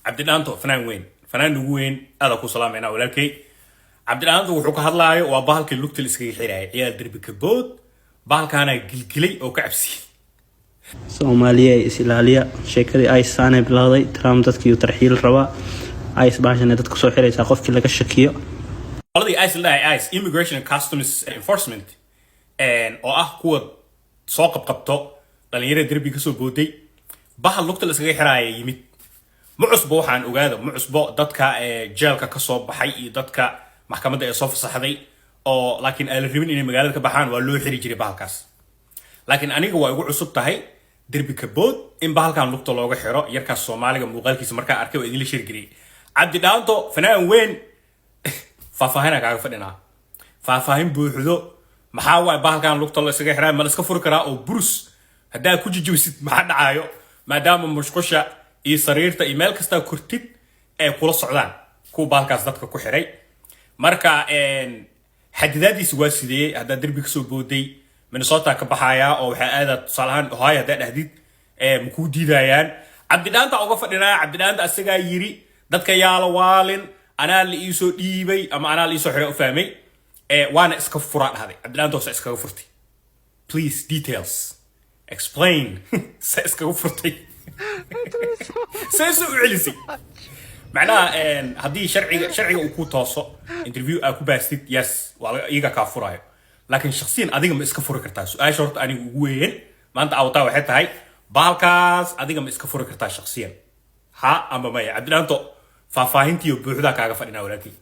عبد الانتو فنان وين فنان وين هذا كو سلام هنا ولكن عبد الانتو وحو كهدلاي waa bahalkii lugta la iskaga xiraayay ciyaal darbi ka bood bahalkaana gilgilay oo ka cabsi Soomaaliya islaaliya sheekadii ay saanay bilowday Trump dadkii tarxiil raba ay isbaashana dadku soo xiraysa qofkii laga shakiyo qoladii ICE Immigration and Customs Enforcement oo ah kuwa soo qabqabto dhalinyarada darbi ka soo booday bahal lugta la iskaga xiraayay yimid mucusbo waxaan ogaado mucusbo dadka jeelka ka soo baxay iyo dadka maxkamadda ee soo fasaxday oo laakiin ay la rabin inay magaalada ka baxaan waa loo xiri jiray bahalkaas laakiin aniga waa igu cusub tahay darbi ka bood in bahalkan lugta looga xiro yarkaas Soomaaliga muuqaalkiisa markaa arkay oo idin la shirgiriyay Cabdi Dhaanto fanaan weyn faahfaahin kaaga fadhinaa faahfaahin buuxdo maxaa waay bahalkan lugta la isaga xiraa ma la iska furi karaa oo burus hadaa ku jijibisid maxaa dhacayo maadaama mushqusha iyo sariirta email kasta kurtid ee kula socdaan ku bahalkaas dadka ku xiray marka xadidaadiisa waa sidee hadaa darbi ka soo booday Minnesota ka baxaya oo waxa aad salahan Ohio hadaa dhahdid muku diidayaan Cabdi Dhaanto uga fadhinaa Cabdi Dhaanto asaga yiri dadka yaala waalin ana la iisoo dhiibay ama ana la iisoo xiray u fahmay waana iska fura dhahday Cabdi Dhaanto iska furtay please details explain iska furtay سيسو علسي معناها هدي شرعي وكو توصو انترفيو اكو باستيد يس ولا ايغا كافورايو لكن شخصيا اديغا ما اسكا فوري كرتا سؤال شرط اني وين ما انت اوتا waxay tahay baalkaas adiga ma iska furi kartaa shakhsiyan ha ama ma Cabdi Dhaanto faahfaahintii buuxda kaaga fadhina walaalkii